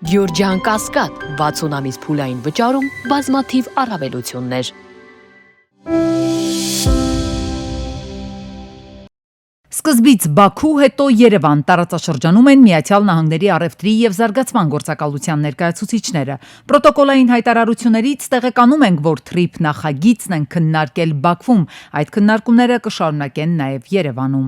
Գյորջյան Կասկադ 60 ամիս փուլային վճարում բազմաթիվ առավելություններ։ Սկզբից Բաքու, հետո Երևան տարածաշրջանում են Միացյալ Նահանգների առևտրի եւ զարգացման գործակալության ներկայացուցիչները։ Պրոտոկոլային հայտարարություններից տեղեկանում ենք, որ թրիփ նախագիծն են քննարկել Բաքվում, այդ քննարկումները կշարունակեն նաեւ Երևանում։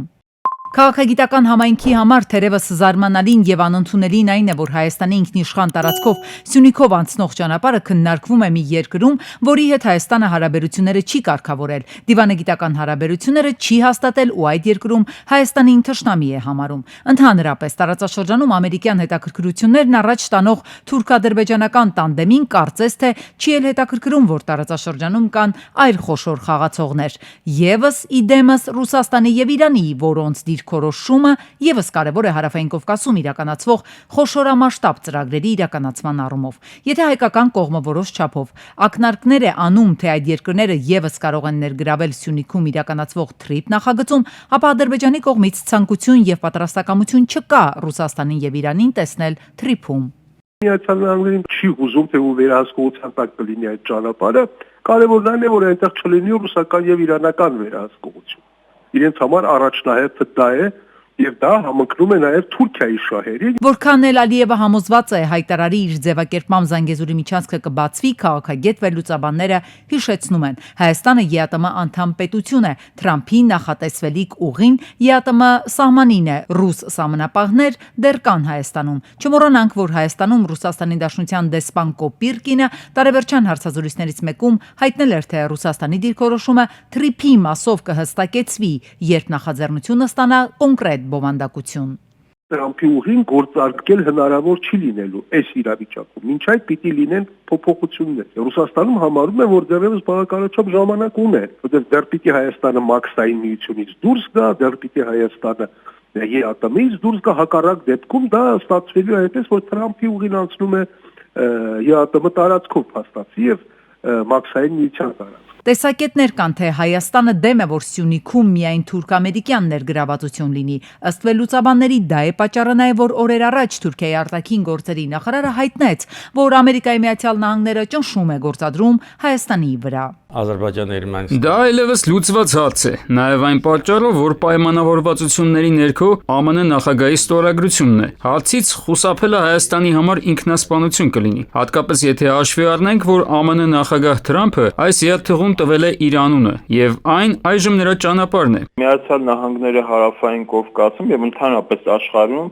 Քաղաքագիտական համայնքի համար թերևս զարմանալին եւ անընդունելին այն է, որ Հայաստանի ինքնիշխան տարածքով Սյունիքով անցնող ճանապարհը քննարկվում է մի երկրում, որի հետ Հայաստանը հարաբերությունները չի կարգավորել, դիվանագիտական հարաբերությունները չի հաստատել ու այդ երկրում Հայաստանին թշնամի է համարում։ Ընդհանրապես տարածաշրջանում ամերիկյան հետաքրքրություններն առաջ տանող թուրք-ադրբեջանական տանդեմին կարծես թե չի էլ հետաքրքրում, որ տարածաշրջանում կան այլ խոշոր խաղացողներ։ Եվս իդեմս Ռուսաստանի եւ Իրանի, որոնց դիրքորոշումը եւս կարևոր է Հարավային Կովկասում իրականացվող խոշորամասշտաբ ծրագրերի իրականացման առումով։ Եթե հայկական կողմը որոշ չափով ակնարկներ է անում, թե այդ երկրները եւս կարող են ներգրավել Սյունիքում իրականացվող թրիփ նախագծում, ապա Ադրբեջանի կողմից ցանկություն եւ պատրաստակամություն չկա Ռուսաստանին եւ Իրանին տեսնել թրիփում։ Միացյալ Նահանգներին չի հուզում, թե ու վերահսկողության տակ կլինի այդ ճանապարհը, կարևորն այն է, որ այնտեղ չլինի ռուսական եւ իրանական վերահսկողություն։ Իրենց համար առաջնահերթը դա է եւ դա համընկնում է նաեւ Թուրքիայի շահերին։ Որքան էլ Ալիևը համոզված է հայտարարի իր ձևակերպմամբ Զանգեզուրի միջանցքը կբացվի, քաղաքագետ վերլուծաբանները հիշեցնում են. Հայաստանը ԵԱՏՄ անդամ պետություն է, Թրամփի նախատեսվելիք ուղին ԵԱՏՄ սահմանին է, ռուս սահմանապահներ դեռ կան Հայաստանում։ Չմոռանանք, որ Հայաստանում Ռուսաստանի Դաշնության դեսպան Կոպիրկինը տարեվերջյան հարցազրույցներից մեկում հայտնել էր, թե Ռուսաստանի դիրքորոշումը թրիփի մասով կհստակեցվի, երբ նախաձեռնությունը ստանա կոնկրետ բովանդակություն։ Տրամփի ուղին գործարկել հնարավոր չի լինելու այս իրավիճակում։ Մինչ այդ պիտի լինեն փոփոխություններ։ Ռուսաստանում համարում է, որ դեռևս բավականաչափ ժամանակ ունի, որտեղ դեռ պիտի Հայաստանը մաքսային միությունից դուրս գա, դեռ պիտի Հայաստանը ԵԱՏՄ-ից դուրս գա, հակառակ դեպքում դա ստացվելու է այդպես, որ Տրամփի ուղին անցնում է ԵԱՏՄ տարածքով փաստացի եւ մաքսային միության տարածքով։ Տեսակետներ կան, թե Հայաստանը դեմ է, որ Սյունիքում միայն թուրք-ամերիկյան ներգրավվածություն լինի։ Ըստ վերլուծաբանների դա է պատճառը նաև, որ օրեր առաջ Թուրքիայի արտաքին գործերի նախարարը հայտնեց, որ Ամերիկայի Միացյալ Նահանգները ճնշում է գործադրում Հայաստանի վրա։ Դա այլևս լուծված հարց է, նաև այն պատճառով, որ պայմանավորվածությունների ներքո ԱՄՆ նախագահի ստորագրությունն է։ Հարցից խուսափելը Հայաստանի համար ինքնասպանություն կլինի, հատկապես եթե հաշվի առնենք, որ ԱՄՆ նախագահ Թրամփը այս երթուղում տվել է իր անունը, եւ այն այժմ նրա ճանապարհն է։ Միացյալ Նահանգները Հարավային Կովկասում եւ ընդհանրապես աշխարհում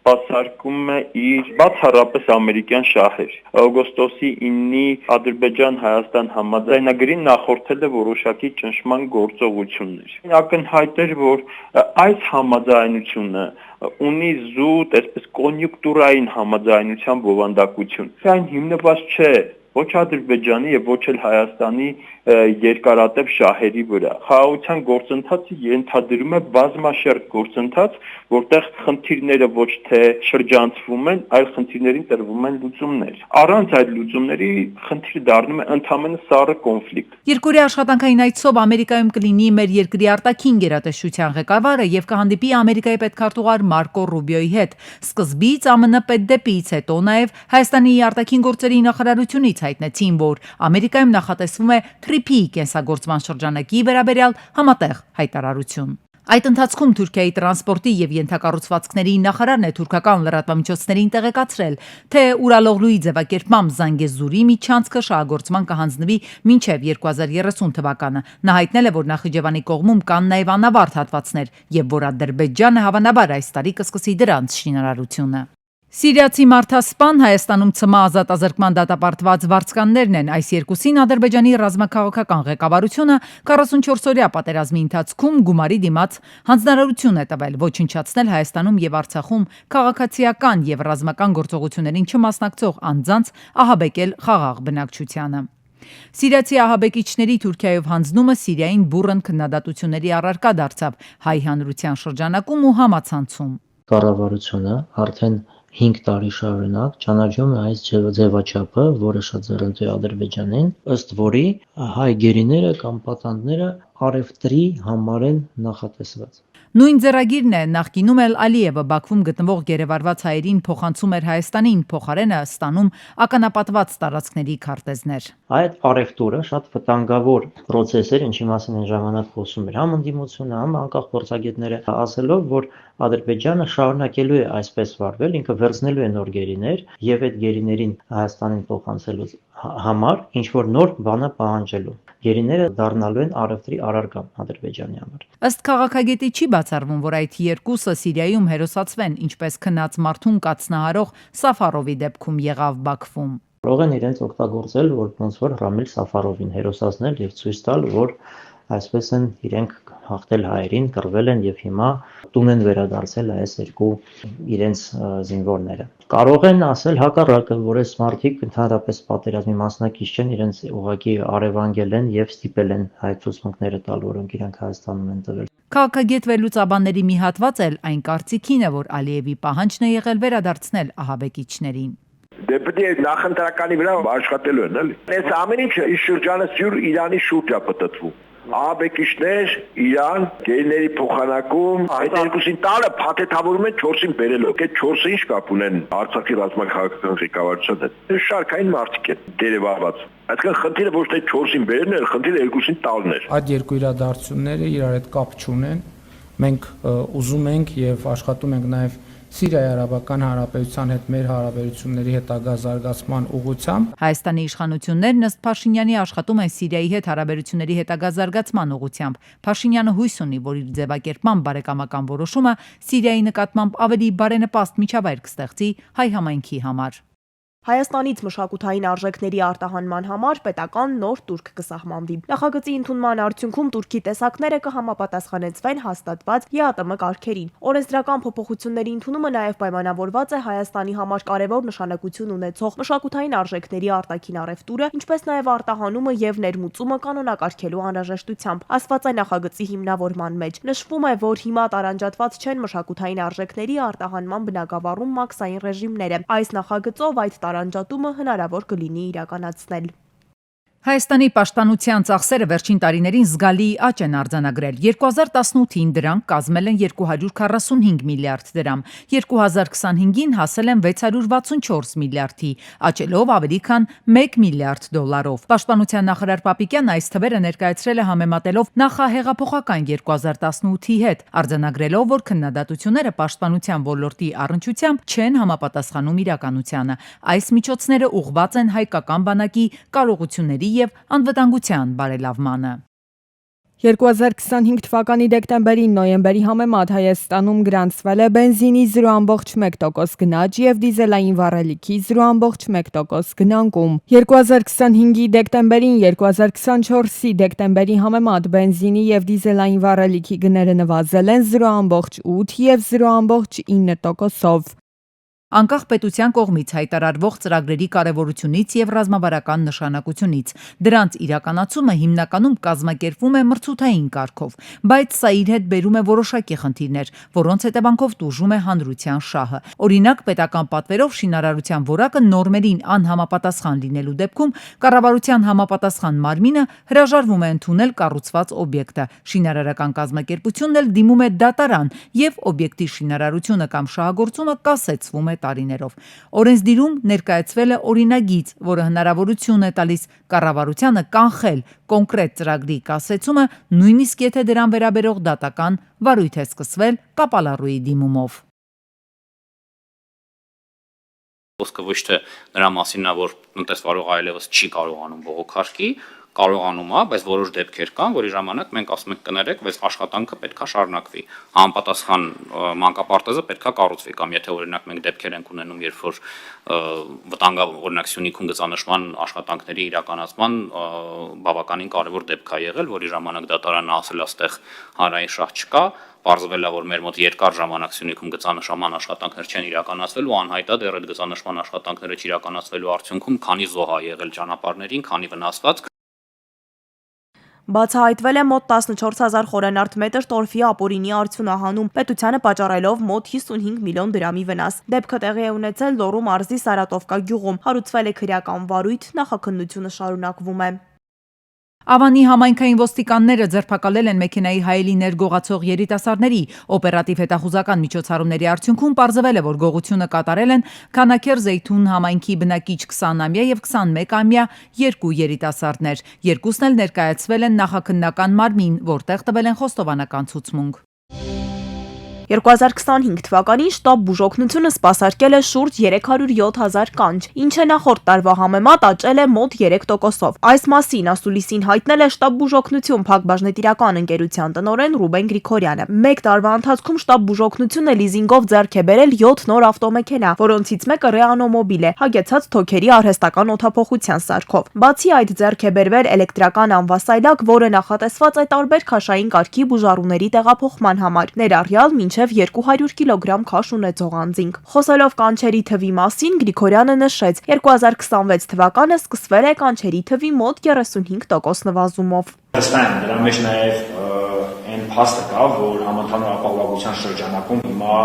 սպասարկում է իր բացառապես ամերիկյան շահեր։ Օգոստոսի 9-ի Ադրբեջան-Հայաստան համաձայնագրին նախորդել է որոշակի ճնշման գործողություններ։ Ակնհայտ էր, որ այս համաձայնությունը ունի զուտ, այսպես կոնյուկտուրային համաձայնության բովանդակություն։ Այն հիմնված չէ ոչ Ադրբեջանի եւ ոչ էլ Հայաստանի երկարատև շահերի վրա։ Խաղաղության գործընթացը ենթադրում է բազմաշերտ գործընթաց, որտեղ խնդիրները ոչ թե շրջանցվում են, այլ խնդիրներին տրվում են լուծումներ։ Առանց այդ լուծումների խնդիրը դառնում է ընդհանրապես սառը կոնֆլիկտ։ Երկրի աշխատանքային այցով Ամերիկայում կլինի մեր երկրի արտաքին գերատեսչության ղեկավարը եւ կհանդիպի Ամերիկայի պետքարտուղար Մարկո Ռուբիոյի հետ։ Սկզբից ԱՄՆ պետդեպից, հետո նաեւ Հայաստանի արտաքին գործերի նախարարությունից հայտնեցին, որ Ամերիկայում նախատեսվում է թրիփի կենսագործման շրջանակի վերաբերյալ համատեղ հայտարարություն։ Այդ ընթացքում Թուրքիայի տրանսպորտի եւ ենթակառուցվածքների նախարարն է թուրքական լրատվամիջոցներին տեղեկացրել, թե Ուրալօղլուի ձևակերպմամբ Զանգեզուրի միջանցքը շահագործման կհանձնվի մինչեւ 2030 թվականը։ Նա հայտնել է, որ Նախիջևանի կողմում կան նաեւ անավարտ հատվածներ եւ որ Ադրբեջանը հավանաբար այս տարի կսկսի դրանց շինարարությունը։ Սիրիացի մարդասպան Հայաստանում ՑՄ ազատազրկման դատապարտված վարձկաններն են։ Այս երկուսին Ադրբեջանի ռազմաքաղաքական ղեկավարությունը 44-օրյա պատերազմի ընթացքում գումարի դիմաց հանձնարարություն է տվել ոչնչացնել Հայաստանում եւ Արցախում քաղաքացիական եւ ռազմական գործողություններին չմասնակցող անձանց ահաբեկել խաղաղ բնակչությանը։ Սիրիացի ահաբեկիչների Թուրքիայով հանձնումը Սիրիային բուռն քննադատությունների առարկա դարձավ հայ հանրության շրջանակում ու համացանցում։ Կառավարությունը արդեն 5 տարի շարունակ ճանաչում է այս ձևաչափը, որը շատ ձեռնտու է Ադրբեջանին, ըստ որի հայ գերիները կամ պատանդները առևտրի համար են նախատեսված։ Նույն ձեռագիրն է նախկինում էլ Ալիևը Բաքվում գտնվող գերեվարված հայերին փոխանցում էր Հայաստանին, փոխարենը ստանում ականապատված տարածքների քարտեզներ։ Այդ առևտուրը շատ վտանգավոր process էր, ինչի մասին այն ժամանակ խոսում էր համ ընդդիմությունը, համ անկախ փորձագետները, ասելով, որ Ադրբեջանը շարունակելու է այսպես վարվել, ինքը վերցնելու է նոր գերիներ եւ այդ գերիներին Հայաստանին փոխանցելու համար ինչ որ նոր բանը պահանջելու։ Գերիները դառնալու են առևտրի առարկա Ադրբեջանի համար։ Ըստ քաղաքագետի չի բացառվում, որ այդ երկուսը Սիրիայում հերոսացվեն, ինչպես քնած մարդուն կացնահարող Սաֆարովի դեպքում եղավ Բաքվում։ Կարող են իրենց օգտագործել, որ ոնց որ Ռամիլ Սաֆարովին հերոսացնել եւ ցույց տալ, որ այսպես են իրենք հաղթել հայերին, կռվել են եւ հիմա տուն են վերադարձել այս երկու իրենց զինվորները։ Կարող են ասել հակառակը, որ այս մարդիկ ընդհանրապես պատերազմի մասնակից չեն, իրենց ուղղակի արևանգել են եւ ստիպել են հայ ցուցմունքները տալ, որոնք իրենք Հայաստանում են տվել։ Քաղաքագետ վերլուծաբանների մի հատված էլ այն կարծիքին է, որ Ալիևի պահանջն է եղել վերադարձնել ահաբեկիչներին։ Դեպի նախընտրականի վրա աշխատելու են, էլի։ Այս ամեն ինչը իր շրջանը սյուր Իրանի շուրջ է պատտվում։ Ահաբեկիչներ, Իրան, գերիների փոխանակում, այդ երկուսին տալը փաթեթավորում են 4-ին բերելով։ Այդ 4-ը ինչ կապ ունեն Արցախի ռազմաքաղաքական ղեկավարության հետ։ Շարքային մարդիկ են դերևարված։ Այսինքն խնդիրը ոչ թե 4-ին բերելն էր, խնդիրը 2-ին տալն էր։ Այդ երկու իրադարձությունները իրար հետ կապ չունեն։ Մենք ուզում ենք եւ աշխատում ենք նաեւ Սիրիայի Արաբական Հանրապետության հետ մեր հարաբերությունների հետագա զարգացման ուղղությամբ Հայաստանի իշխանություններն ըստ Փաշինյանի աշխատում են Սիրիայի հետ հարաբերությունների հետագա զարգացման ուղղությամբ։ Փաշինյանը հույս ունի, որ իր ձևակերպման բարեկամական որոշումը Սիրիայի նկատմամբ ավելի բարենպաստ միջավայր կստեղծի հայ համայնքի համար։ Հայաստանից մշակութային արժեքների արտահանման համար պետական նոր տուրք կսահմանվի։ Նախագծի ընդունման արդյունքում տուրքի տեսակները կհամապատասխանեցվեն հաստատված ԵԱՏՄ կարգերին։ Օրենսդրական փոփոխությունների ընդունումը նաև պայմանավորված է Հայաստանի համար կարևոր նշանակություն ունեցող մշակութային արժեքների արտաքին առևտուրը, ինչպես նաև արտահանումը եւ ներմուծումը կանոնակարգելու անհրաժեշտությամբ, ասված է նախագծի հիմնավորման մեջ։ Նշվում է, որ հիմա տարանջատված չեն մշակութային արժեքների արտահանման բնագավառում մաքսային ռեժիմները։ Այս նախագծով այդ տարանջատումը հնարավոր կլինի իրականացնել։ Հայաստանի պաշտպանության ծախսերը վերջին տարիներին զգալի աճ են արձանագրել։ 2018-ին դրանք կազմել են 245 միլիարդ դրամ, 2025-ին հասել են 664 միլիարդի, աճելով ավելի քան 1 միլիարդ դոլարով։ Պաշտպանության նախարար Պապիկյանն այս թվերը ներկայացրել է համեմատելով նախահեղափոխական 2018-ի հետ, արձանագրելով, որ քննադատությունները պաշտպանության ոլորտի առնչությամբ չեն համապատասխանում իրականությանը։ Այս միջոցները ուղղված են հայկական բանակի կարողությունների եւ անվտանգության բարելավմանը։ 2025 թվականի դեկտեմբերին նոյեմբերի համեմատ Հայաստանում գրանցվել է բենզինի 0.1% գնաճ եւ դիզելային վառելիքի 0.1% գնանկում։ 2025-ի դեկտեմբերին 2024-ի դեկտեմբերի համեմատ բենզինի եւ դիզելային վառելիքի գները նվազել են 0.8 եւ 0.9%-ով։ Անկախ պետության կողմից հայտարարվող ծրագրերի կարևորությունից եւ ռազմավարական նշանակությունից դրանց իրականացումը հիմնականում կազմակերպվում է մրցութային կարգով, բայց սա իր հետ բերում է որոշակի խնդիրներ, որոնց հետևանքով տուժում է հանրության շահը։ Օրինակ, պետական պատվերով շինարարության որակը նորմերին անհամապատասխան լինելու դեպքում կառավարության համապատասխան մարմինը հրաժարվում է ընդունել կառուցված օբյեկտը։ Շինարարական կազմակերպությունն էլ դիմում է դատարան եւ օբյեկտի շինարարությունը կամ շահագործումը կասեցվում է տարիներով։ Օրենսդիրում ներկայացվել է օրինագիծ, որը հնարավորություն է տալիս կառավարությանը կանխել կոնկրետ ծրագրի կասեցումը, նույնիսկ եթե դրան վերաբերող դատական վարույթ է սկսվել կապալառուի դիմումով։ Խոսքը ոչ թե նրա մասին է, որ տնտեսվարող այլևս չի կարողանում բողոքարկի, կարողանում է, բայց որոշ դեպքեր կան, որի ժամանակ մենք ասում ենք կներեք, բայց աշխատանքը պետքա շարունակվի։ Համապատասխան մանկապարտեզը պետքա կառուցվի կամ եթե օրինակ մենք դեպքեր ենք ունենում, երբ որ վտանգավոր օրինակ Սյունիքում գծանշման աշխատանքների իրականացման բավականին կարևոր դեպք է եղել, որի ժամանակ դատարանը ասել է, այստեղ հանրային շահ չկա, պարզվել է, որ մեր մոտ երկար ժամանակ Սյունիքում գծանշման աշխատանքներ չեն իրականացվելու, անհայտ է դեռ այդ գծանշման աշխատանքները չիրականացվելու արդյունքում քանի զոհ է եղել ճանապարհներին, քանի վնասված։ Բացահայտվել է մոտ 14,000 խորանարդ մետր տորֆի ապօրինի արդյունահանում, պետությանը պատճառելով մոտ 55 միլիոն դրամի վնաս։ Դեպքը տեղի է ունեցել Լոռու մարզի Սարատովկա գյուղում, հարուցվել է քրեական վարույթ, նախաքննությունը շարունակվում է։ Ավանի համայնքային ոստիկանները ձերբակալել են մեքենայի հայելի ներգողացող երիտասարդների օպերատիվ հետախուզական միջոցառումների արդյունքում պարզվել է, որ գողությունը կատարել են Քանաքեր Զեյթուն համայնքի բնակիչ 20-ամյա եւ 21-ամյա երկու երիտասարդներ։ Երկուսն էլ ներկայացվել են նախաքննական մարմին, որտեղ տվել են խոստովանական ցուցմունք։ 2025 թվականին շտաբ բուժօգնությունը սպասարկել է շուրջ 307,000 կանչ, ինչը նախորդ տարվա համեմատ աճել է մոտ 3%-ով։ Այս մասին ասուլիսին հայտնել է շտաբ բուժօգնություն Փակbaşնետիրական ընկերության տնօրեն Ռուբեն Գրիգորյանը։ Մեկ տարվա ընթացքում շտաբ բուժօգնությունը լիզինգով ձեռք է բերել 7 նոր ավտոմեքենա, որոնցից մեկը ռեանոմոբիլ է, հագեցած թոքերի արհեստական օդափոխության սարքով։ Բացի այդ, ձեռք է բերվել էլեկտրական անվասայլակ, որը նախատեսված է տարբեր քաշային կարգի բուժառուների տեղափոխման համար, ներառյալ մինչև 200 կիլոգրամ քաշ ունեցող անձինք։ Խոսելով կանչերի թվի մասին, Գրիգորյանը նշեց, 2026 թվականը սկսվել է կանչերի թվի մոտ 35% նվազումով։ Հստակ դրա մեջ նաև այն փաստը կա, որ համընդհանուր ապահովության շրջանակում հիմա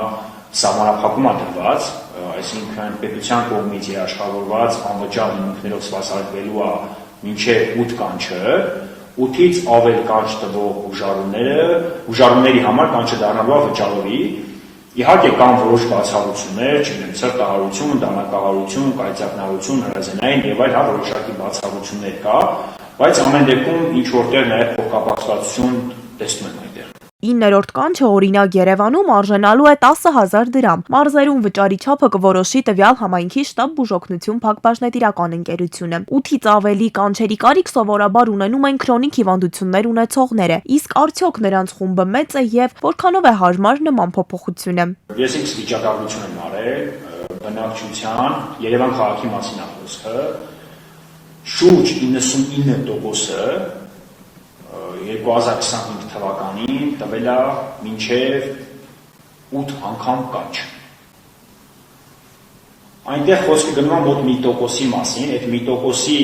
սահմանափակում է դրված, այսինքն պետության կողմից երաշխավորված անվճար հիմունքներով սպասարկվելու է մինչև 8 կանչը, 8-ից ավել կանչ տվող ուժառուների համար կանչը դառնալու է վճարովի։ Իհարկե կան որոշ բացառություններ, չգիտեմ, սրտահարություն, դանակահարություն, կայծակնահարություն, հրազենային եւ այլ որոշակի բացառություններ կա, բայց ամեն դեպքում ինչ որտեղ նաեւ փոխկապակցություն տեսնում եմ այդտեղ։ 9-րդ կանչը օրինակ Երևանում արժանալու է 10,000 դրամ։ Մարզերում վճարի չափը կորոշի տվյալ համայնքի շտաբ բուժօգնություն Փակbaşնետիրական ընկերությունը։ 8-ից ավելի կանչերի կարիք սովորաբար ունենում են քրոնիկ հիվանդություններ ունեցողները, իսկ արդյոք նրանց խումբը մեծ է եւ որքանով է հարմար նման փոփոխությունը։ Ես ինքս վիճակագրություն եմ արել բնակչության Երևան քաղաքի մասին է խոսքը, շուրջ 99%-ը 2025 թվականին տվել է մինչև 8 անգամ կանչ։ Այնտեղ խոսքը գնում է մոտ 1%-ի մասին, այդ 1%-ի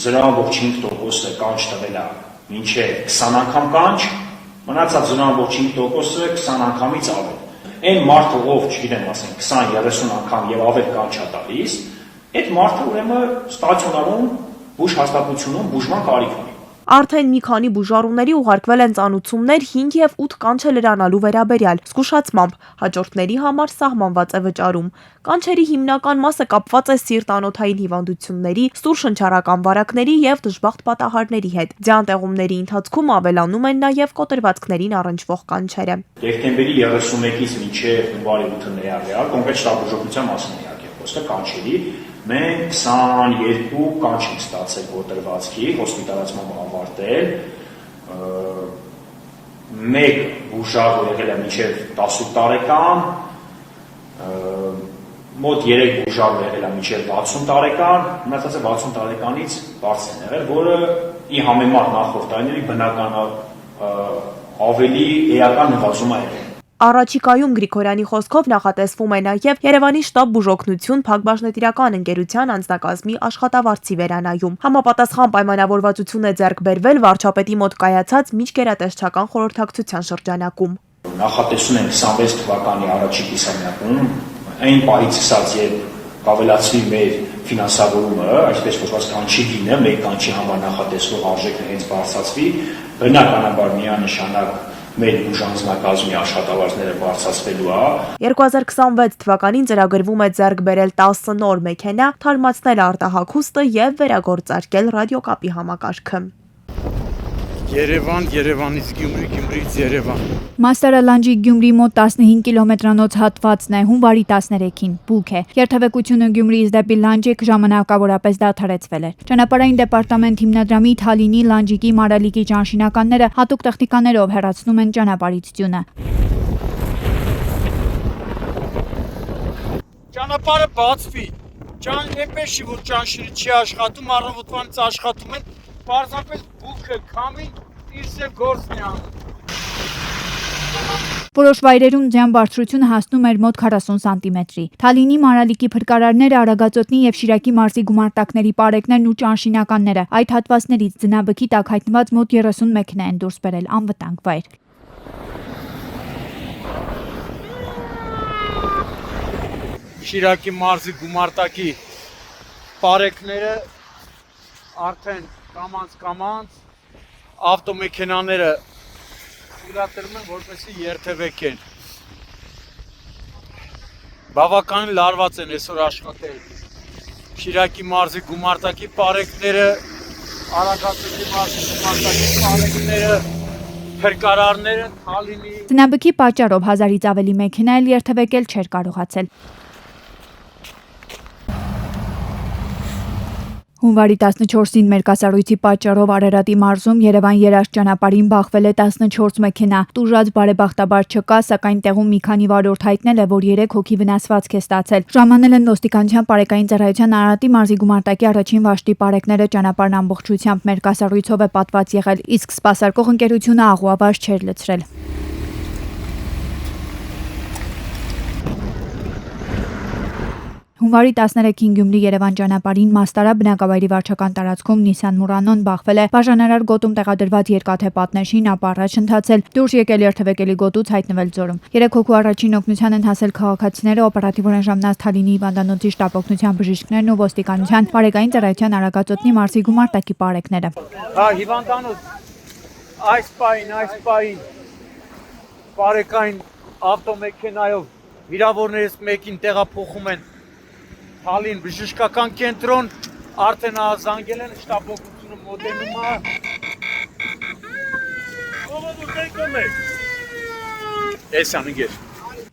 0.5%-ը կանչ տվել է մինչև 20 անգամ կանչ, մնացած 0.5%-ը 20 անգամից ավել։ Այն մարդը, ով, չգիտեմ, ասենք 20-30 անգամ եւ ավել կանչ է տալիս, այդ մարդը ուրեմն ստացիոնարում բուժ հաստատությունում բուժման կարիք ունի։ Արդեն մի քանի բուժառուների ուղարկվել են ծանուցումներ 5 եւ 8 կանչը լրանալու վերաբերյալ, զգուշացմամբ հաջորդների համար սահմանված է վճարում։ Կանչերի հիմնական մասը կապված է սիրտ-անոթային հիվանդությունների, սուր շնչառական վարակների եւ դժբախտ պատահարների հետ։ Ձյան-տեղումների ընթացքում ավելանում են նաեւ կոտրվածքներին առնչվող կանչերը։ Դեկտեմբերի 31-ից մինչև հունվարի 8-ը ներառյալ, կոնկրետ շտաբ բուժօգնության մասին է իհարկե խոսքը կանչերի, մենք 22 կանչ ենք ստացել կոտրվածքի, հոսպիտալացման ավարտել, մեկ բուժառ եղել է մինչև 18 տարեկան, մոտ 3 բուժառ եղել է մինչև 60 տարեկան, մնացածը 60 տարեկանից բարձր են եղել, որը ի համեմատ նախորդ տարիների բնական ավելի էական նվազում է եղել։ Առաջիկայում Գրիգորյանի խոսքով նախատեսվում է նաև Երևանի շտաբ բուժօգնություն Փակbaşնետիրական ընկերության անձնակազմի աշխատավարձի վերանայում։ Համապատասխան պայմանավորվածություն է ձեռք բերվել վարչապետի մոտ կայացած միջգերատեսչական խորհրդակցության շրջանակում։ Նախատեսում են 26 թվականի առաջին կիսամյակում այն պահից սկսած, երբ կավելացվի մեր ֆինանսավորումը, այսպես կոչված կանչի գինը, մեկ կանչի համար նախատեսվող արժեքը հենց բարձրացվի, բնականաբար միանշանակ մեր բուժանձնակազմի աշխատավարձները բարձրացվելու է։ 2026 թվականին ծրագրվում է ձեռք բերել 10 նոր մեքենա, թարմացնել արտահագուստը եւ վերագործարկել ռադիոկապի համակարգը։ Երևան, Երևանից Գյումրի, Գյումրիից Երևան։ Մաստարալանջի Գյումրի մոտ 15 կիլոմետրանոց հատվածն է, հունվարի 13-ին բուք է։ Երթևեկությունը Գյումրիից դեպի Լանջիկ ժամանակավորապես դադարեցվել էր։ Ճանապարհային դեպարտամент հիմնադրամի Թալինի, Լանջիկի, Մարալիկի ճանշինականները հատուկ տեխնիկաներով հեռացնում են ճանապարհից ձյունը։ Ճանապարհը բացվի։ Այնպես չի, որ ճանշինը չի աշխատում, առավոտվանից աշխատում են, պարզապես բուքը քամի իր գործն է անում։ Որոշ վայրերում ձյան բարձրությունը հասնում էր մոտ 40 սանտիմետրի։ Թալինի, Մարալիկի փրկարարները, Արագածոտնի եւ Շիրակի մարզի գումարտակների պարեկներն ու ճանշինականները այդ հատվածներից ձնաբքի տակ հայտնված մոտ 30 մեքենա են դուրս բերել անվտանգ վայր։ Շիրակի մարզի գումարտակի պարեկները արդեն կամանց ավտոմեքենաները թույլատրում են որպեսզի երթևեկեն։ Բավականին լարված են այսօր աշխատել Շիրակի մարզի գումարտակի պարեկները, Արագածի մարզի գումարտակի պարեկները, փրկարարները, Թալինի Ձնաբքի պատճառով 1000-ից ավելի մեքենա էլ երթևեկել չէր կարողացել։ Հունվարի 14-ին մերկասառույցի պատճառով Արարատի մարզում Երևան-Երաշտ ճանապարհին բախվել է 14 մեքենա։ Տուժած բարեբախտաբար չկա, սակայն տեղում մի քանի վարորդ հայտնել է, որ 3 հոգի վնասվածք է ստացել։ Ժամանել են ոստիկանության պարեկային ծառայության Արարատի մարզի գումարտակի առաջին վաշտի պարեկները, ճանապարհն ամբողջությամբ մերկասառույցով է պատված եղել, իսկ սպասարկող ընկերությունը աղուավաշ չէր լցրել։ Հունվարի 13-ին Գյումրի-Երևան ճանապարհին Մաստարա բնակավայրի վարչական տարածքում Nissan Murano-ն բախվել է բաժանարար գոտում տեղադրված երկաթե պատնեշին, ապա առաջ ընթացել, դուրս եկել երթևեկելի գոտուց հայտնվել ձորում։ 3 հոգու առաջին օգնության են հասել քաղաքացիները, օպերատիվորեն ժամանած Թալինի հիվանդանոցի շտապօգնության բժիշկներն ու ոստիկանության պարեկային ծառայության Արագածոտնի մարզի գումարտակի պարեկները։ Հա, հիվանդանոց այս պահին պարեկային ավտոմեքենայով վիրավորներից մեկին տեղափոխում են Թալին բժշկական կենտրոն, արդեն զանգել են շտապօգնությունը մոտենում է։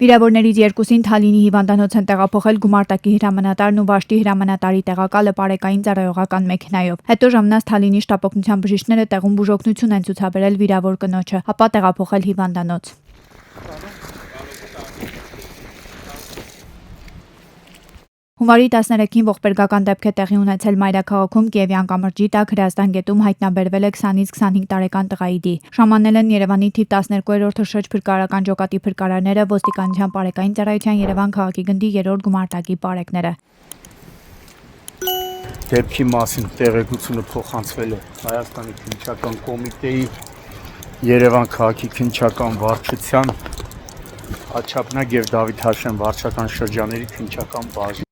Վիրավորներից երկուսին Թալինի հիվանդանոց են տեղափոխել գումարտակի հրամանատարն ու վաշտի հրամանատարի տեղակալը պարեկային ծառայողական մեքենայով։ Հետո ժամանած Թալինի շտապօգնության բժիշկները տեղում բուժօգնություն են ցուցաբերել վիրավոր կնոջը, ապա տեղափոխել հիվանդանոց։ Հունվարի 13-ին ողբերգական դեպք է տեղի ունեցել Մայրաքաղաքում Կիևյան կամրջի տակ Հրազդան գետում հայտնաբերվել է 20-ից 25 տարեկան տղայի դի։ Ժամանել են Երևանի թիվ 12-րդ հրշեջ փրկարարական ջոկատի փրկարարները, ոստիկանության պարեկային ծառայության Երևան քաղաքի գնդի 3-րդ գումարտակի պարեկները։ Դեպքի մասին տեղեկությունը փոխանցվել է Հայաստանի քննչական կոմիտեի Երևան քաղաքի քննչական վարչության Աչափնակ եւ Դավիթ Հաշեն վարչական շրջանների քննչական բաժին։